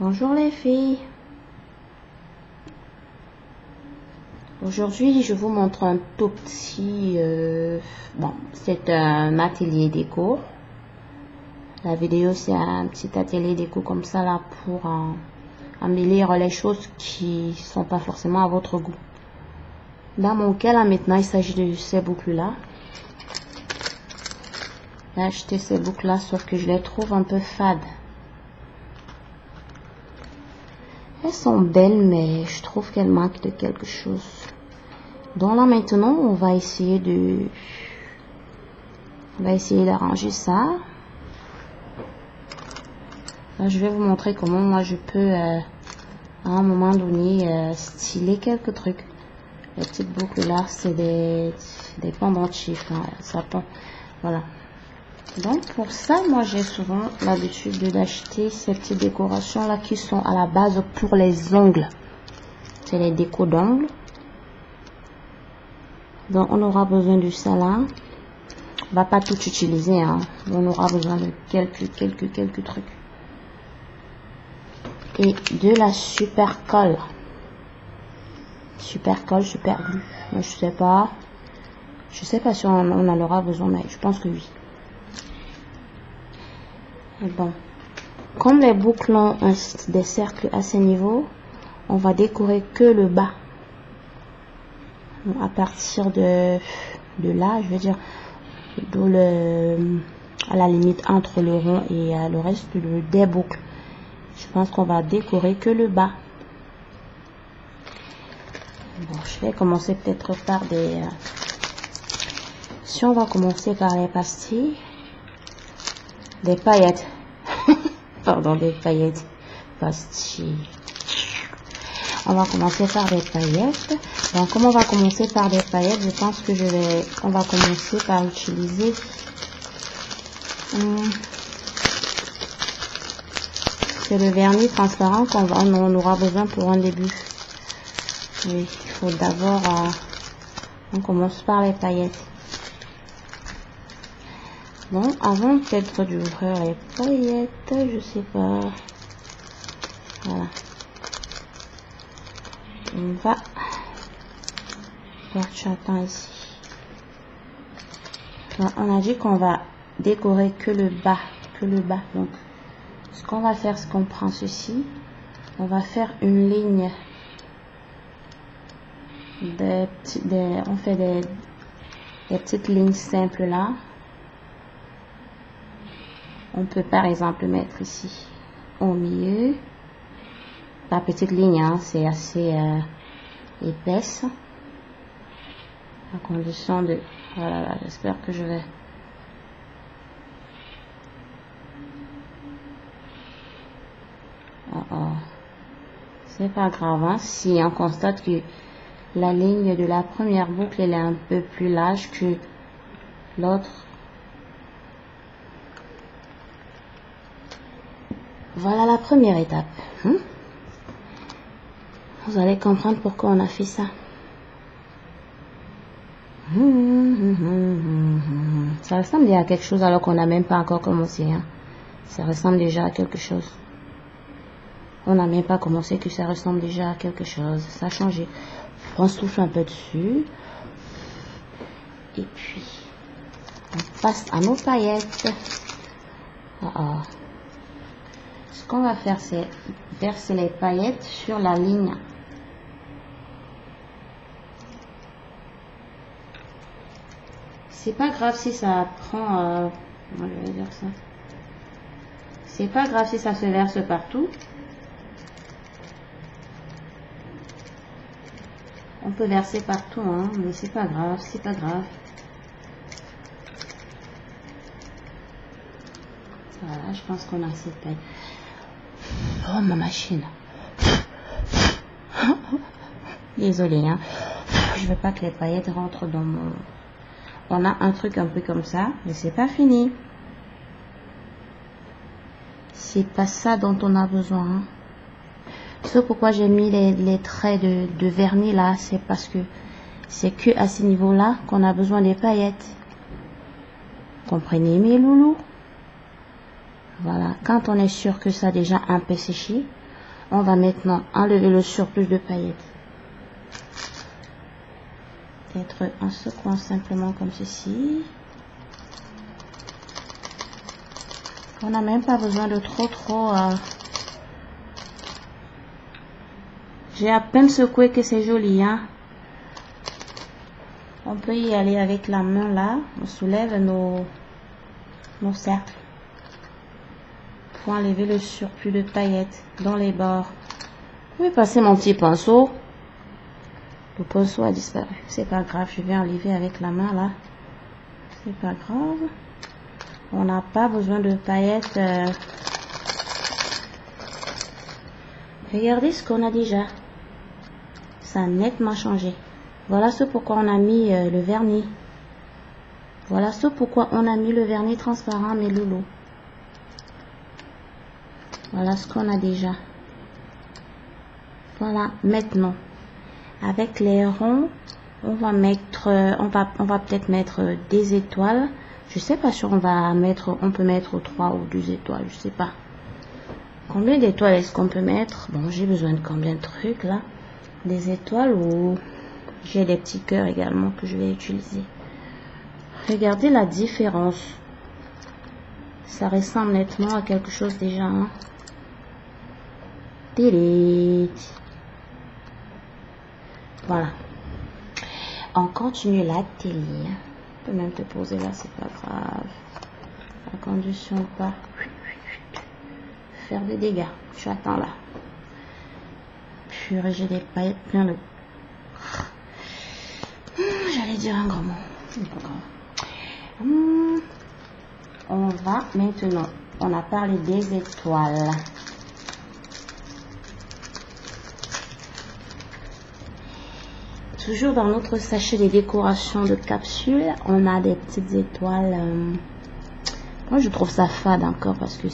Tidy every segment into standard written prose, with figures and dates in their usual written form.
Bonjour les filles. Aujourd'hui, je vous montre un tout petit... bon, c'est un atelier déco. La vidéo, c'est un petit atelier déco comme ça là pour embellir les choses qui sont pas forcément à votre goût. Dans mon cas là maintenant, il s'agit de ces boucles là. J'ai acheté ces boucles là, sauf que je les trouve un peu fades. Elles sont belles, mais je trouve qu'elles manquent de quelque chose. Donc là maintenant, on va essayer d'arranger ça. Là, je vais vous montrer comment moi je peux à un moment donné styler quelques trucs. Les petites boucles là, c'est des pendentifs, hein, ça pend. Voilà. Donc pour ça, moi j'ai souvent l'habitude d'acheter ces petites décorations là qui sont à la base pour les ongles. C'est les décos d'ongles. Donc on aura besoin de ça là. On va pas tout utiliser, hein. On aura besoin de quelques trucs. Et de la super colle. Super colle, super glue. Mais je sais pas si on en aura besoin, mais je pense que oui. Et bon, comme les boucles ont des cercles à ces niveaux, on va décorer que le bas. À partir de là, je veux dire, à la limite entre le rond et le reste des boucles. Je pense qu'on va décorer que le bas. Bon, je vais commencer peut-être par des... si on va commencer par les pastilles, des paillettes. Pardon, des paillettes. Pastilles. On va commencer par des paillettes. Donc, comme on va commencer par des paillettes, je pense que on va commencer par utiliser c'est le vernis transparent on aura besoin pour un début. Oui, il faut d'abord on commence par les paillettes. Bon, avant peut-être d'ouvrir les paillettes, je sais pas. Voilà. On va faire chacun ici. Donc, on a dit qu'on va décorer que le bas. Donc, ce qu'on va faire, c'est qu'on prend ceci. On va faire une ligne. On fait des petites lignes simples là. On peut par exemple mettre ici au milieu. La petite ligne, hein, c'est assez épaisse. À condition de... Voilà, j'espère que je vais... C'est pas grave, hein, si on constate que la ligne de la première boucle elle est un peu plus large que l'autre. Voilà la première étape. Vous allez comprendre pourquoi on a fait ça. Ça ressemble déjà à quelque chose alors qu'on n'a même pas encore commencé. Hein. Ça ressemble déjà à quelque chose. On n'a même pas commencé que ça ressemble déjà à quelque chose. Ça a changé. On souffle un peu dessus. Et puis, on passe à nos paillettes. Ce qu'on va faire, c'est verser les paillettes sur la ligne. C'est pas grave si ça prend... je vais dire ça. C'est pas grave si ça se verse partout. On peut verser partout, hein, mais c'est pas grave, c'est pas grave. Voilà, je pense qu'on a assez de paille. Oh, ma machine. Désolée, hein. Je veux pas que les paillettes rentrent dans mon... On a un truc un peu comme ça, mais c'est pas fini. C'est pas ça dont on a besoin. Hein. C'est pourquoi j'ai mis les traits de vernis là, c'est parce que c'est que à ce niveau-là qu'on a besoin des paillettes. Comprenez mes loulous? Voilà, quand on est sûr que ça a déjà un peu séché, On va maintenant enlever le surplus de paillettes. Peut-être en secouant simplement comme ceci. On n'a même pas besoin de trop. J'ai à peine secoué que c'est joli, hein. On peut y aller avec la main là. On soulève nos cercles pour enlever le surplus de paillettes dans les bords. Je vais passer mon petit pinceau. Le pinceau a disparu. C'est pas grave, je vais enlever avec la main là. C'est pas grave. On n'a pas besoin de paillettes. Regardez ce qu'on a déjà. Ça a nettement changé. Voilà ce pourquoi on a mis le vernis. Voilà ce pourquoi on a mis le vernis transparent, mes loulous. Voilà ce qu'on a déjà. Voilà, maintenant, avec les ronds, on va mettre, on va peut-être mettre des étoiles. Je sais pas si on peut mettre 3 ou 2 étoiles, je sais pas. Combien d'étoiles est-ce qu'on peut mettre? Bon, j'ai besoin de combien de trucs là? Des étoiles ou j'ai des petits cœurs également que je vais utiliser. Regardez la différence. Ça ressemble nettement à quelque chose déjà. Hein? Voilà. On continue l'atelier. Tu peux même te poser là, c'est pas grave. La condition pas faire des dégâts. Je attends là. Purée, j'ai des paillettes plein le. J'allais dire un grand mot. C'est pas grave. On va maintenant. On a parlé des étoiles. Toujours dans notre sachet de décoration de capsules, on a des petites étoiles. Moi, je trouve ça fade encore parce que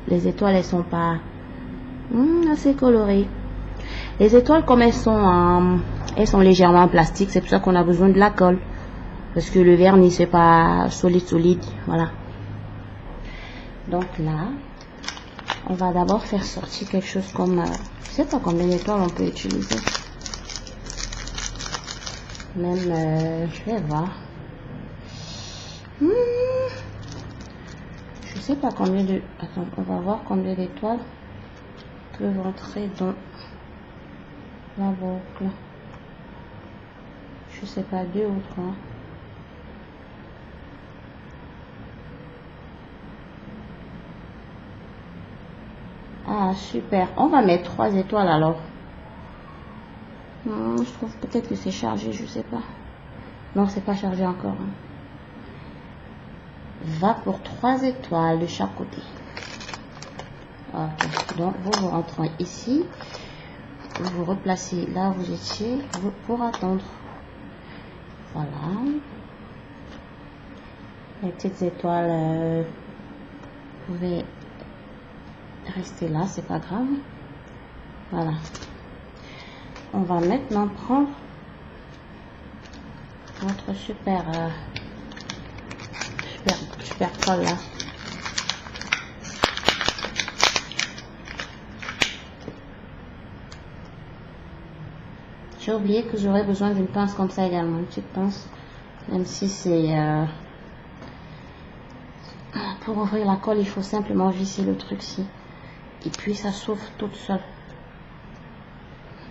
les étoiles, elles sont pas assez colorées. Les étoiles, comme elles sont légèrement en plastique, c'est pour ça qu'on a besoin de la colle. Parce que le vernis, c'est pas solide. Voilà. Donc là, on va d'abord faire sortir quelque chose comme... je sais pas combien d'étoiles on peut utiliser. Même, je vais voir. Je sais pas combien de... Attends, on va voir combien d'étoiles peuvent entrer dans la boucle. Je sais pas, 2 ou 3. Ah, super. On va mettre 3 étoiles alors. Je trouve peut-être que c'est chargé, je sais pas. Non, c'est pas chargé encore. Hein. Va pour 3 étoiles de chaque côté. Ok, donc vous rentrez ici. Vous vous replacez là où vous étiez pour attendre. Voilà. Les petites étoiles, vous pouvez rester là, c'est pas grave. Voilà. On va maintenant prendre notre super colle là. J'ai oublié que j'aurais besoin d'une pince comme ça également, une petite pince, même si c'est pour ouvrir la colle, il faut simplement visser le truc-ci et puis ça s'ouvre toute seule.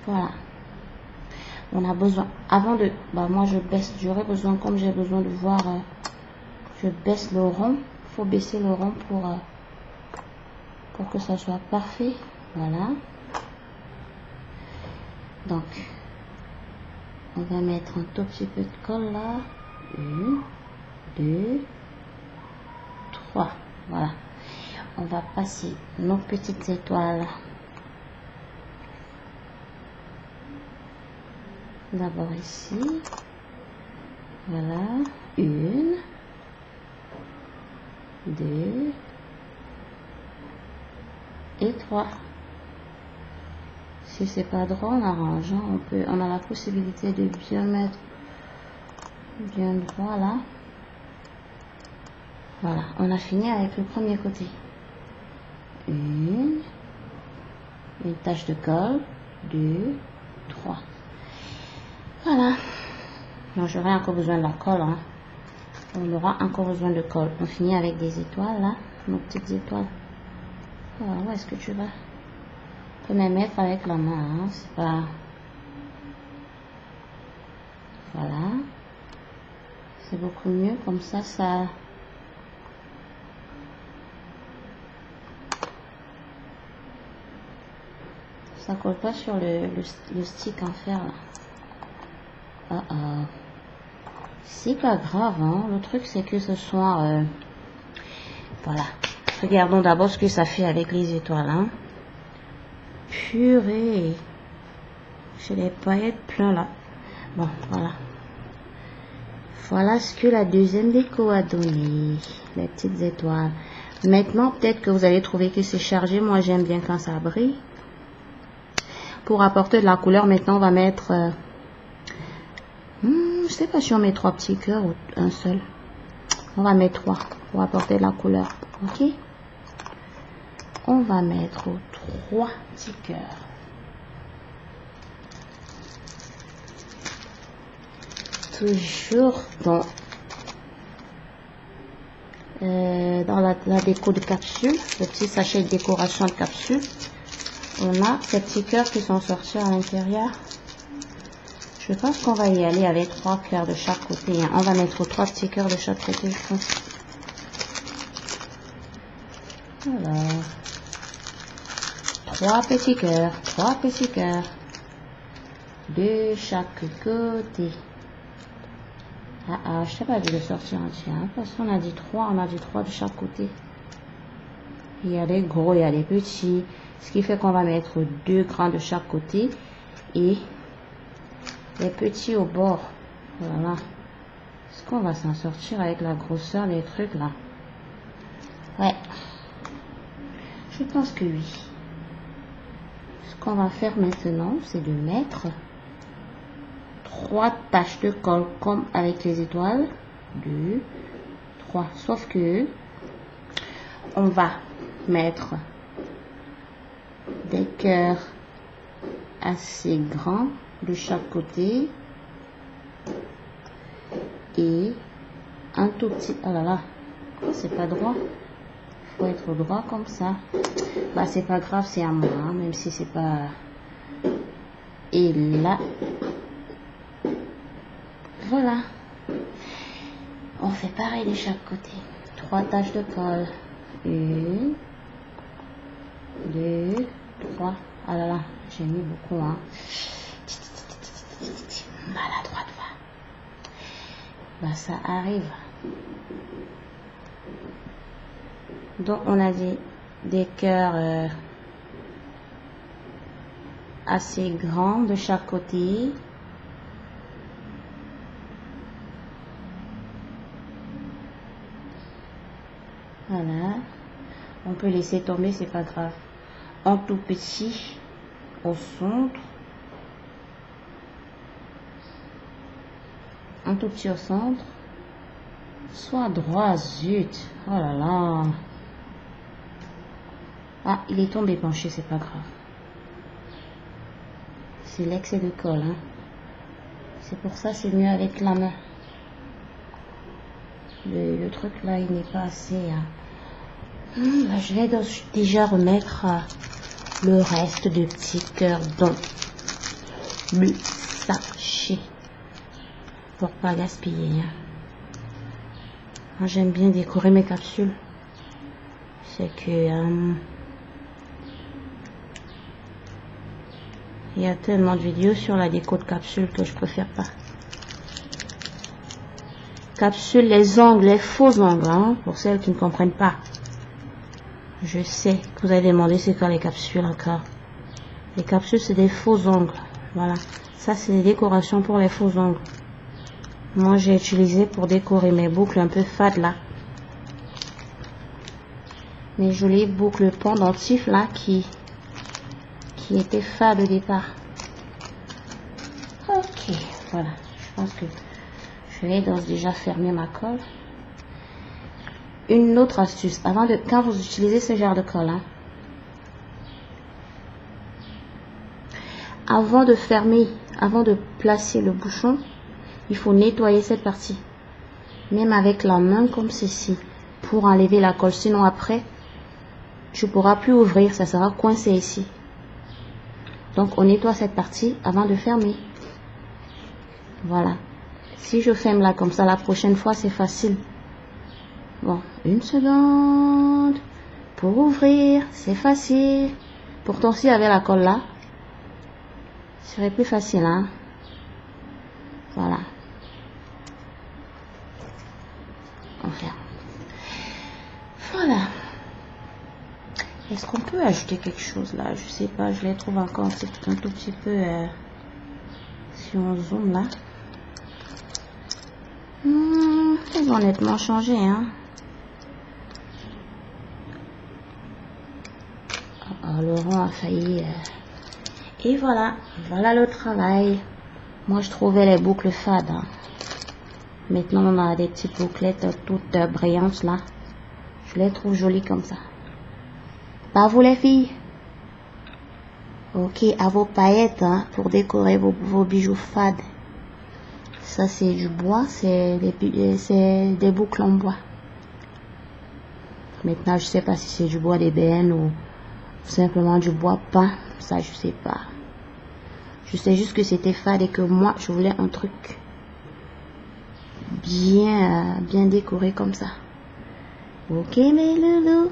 Voilà. On a besoin, avant de, moi je baisse, j'aurais besoin, comme j'ai besoin de voir, je baisse le rond, il faut baisser le rond pour que ça soit parfait. Voilà. Donc, on va mettre un tout petit peu de colle là. 1, 2, 3. Voilà. On va passer nos petites étoiles. D'abord ici. Voilà. 1, 2 et 3. Si c'est pas droit, on arrange. Hein. On a la possibilité de bien mettre bien droit là. Voilà, on a fini avec le premier côté. 1, une tache de colle, 2, 3. Voilà. Donc j'aurai encore besoin de la colle, hein. On aura encore besoin de colle. On finit avec des étoiles là, nos petites étoiles. Alors, où est-ce que tu vas? On peut même mettre avec la main, hein. C'est pas... Voilà. C'est beaucoup mieux comme ça, ça... Ça colle pas sur le stick en fer là. C'est pas grave, hein. Le truc c'est que ce soit... Voilà. Regardons d'abord ce que ça fait avec les étoiles, hein. Purée. J'ai les paillettes plein là. Bon, voilà. Voilà ce que la deuxième déco a donné. Les petites étoiles. Maintenant, peut-être que vous allez trouver que c'est chargé. Moi, j'aime bien quand ça brille. Pour apporter de la couleur, maintenant, on va mettre... je sais pas si on met 3 petits cœurs ou un seul. On va mettre 3 pour apporter de la couleur. Ok? On va mettre 3 petits cœurs. Toujours dans la déco de capsule, le petit sachet de décoration de capsule. On a ces petits cœurs qui sont sortis à l'intérieur. Je pense qu'on va y aller avec 3 cœurs de chaque côté, hein. On va mettre 3 petits cœurs de chaque côté, je pense. Alors, 3 petits cœurs de chaque côté. Je sais pas de le sortir entier, hein, parce qu'on a dit 3, de chaque côté. Il y a les gros, il y a les petits, ce qui fait qu'on va mettre 2 grands de chaque côté et les petits au bord. Voilà. Est-ce qu'on va s'en sortir avec la grosseur des trucs là? Ouais. Je pense que oui. Ce qu'on va faire maintenant, c'est de mettre 3 taches de colle comme avec les étoiles. 2, 3. Sauf que on va mettre des cœurs assez grands de chaque côté et un tout petit... Oh là là, c'est pas droit. Faut être droit comme ça. Bah c'est pas grave, c'est à moi, hein, même si c'est pas... Et là, voilà. On fait pareil de chaque côté. 3 taches de colle. 1, 2, 3. Ah là là, j'ai mis beaucoup, hein. Maladroite, va. Bah ça arrive. Donc on a dit des cœurs assez grands de chaque côté. Voilà. On peut laisser tomber, c'est pas grave. En tout petit au centre. Un tout petit au centre. Soit droit, zut. Oh là là. Ah, il est tombé penché, c'est pas grave. C'est l'excès de colle, hein. C'est pour ça c'est mieux avec la main. Le truc là, il n'est pas assez... Hein. Là, je vais déjà remettre le reste de petits cœurs dans le sachet pour pas gaspiller. Hein. J'aime bien décorer mes capsules. C'est que il y a tellement de vidéos sur la déco de capsules que je préfère pas. Capsules, les ongles, les faux ongles, hein, pour celles qui ne comprennent pas. Je sais que vous avez demandé c'est quoi les capsules encore. Les capsules, c'est des faux ongles. Voilà. Ça, c'est des décorations pour les faux ongles. Moi, j'ai utilisé pour décorer mes boucles un peu fades là. Mes jolies boucles pendentifs là qui étaient fades au départ. Ok, voilà. Je pense que je vais donc déjà fermer ma colle. Une autre astuce, quand vous utilisez ce genre de colle, hein, avant de fermer, avant de placer le bouchon, il faut nettoyer cette partie. Même avec la main comme ceci, pour enlever la colle. Sinon après, tu ne pourras plus ouvrir, ça sera coincé ici. Donc on nettoie cette partie avant de fermer. Voilà. Si je ferme là comme ça, la prochaine fois c'est facile. Bon, une seconde. Pour ouvrir, c'est facile. Pourtant s'il y avait la colle là, ce serait plus facile, hein. Voilà. On ferme. Voilà. Est-ce qu'on peut ajouter quelque chose là? Je sais pas, je les trouve encore un tout petit peu... si on zoome là. Ils ont honnêtement changé, hein. Oh, Laurent a failli... Et voilà, voilà le travail. Moi, je trouvais les boucles fades, hein. Maintenant, on a des petites bouclettes toutes brillantes là. Je les trouve jolies comme ça. Pas vous les filles? Ok, à vos paillettes, hein, pour décorer vos bijoux fades. Ça, c'est du bois, c'est des boucles en bois. Maintenant, je sais pas si c'est du bois d'ébène ou simplement du bois peint. Ça, je sais pas. Je sais juste que c'était fade et que moi, je voulais un truc bien décoré comme ça. Ok, mes loulous.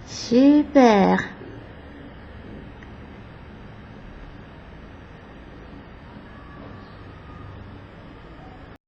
Super.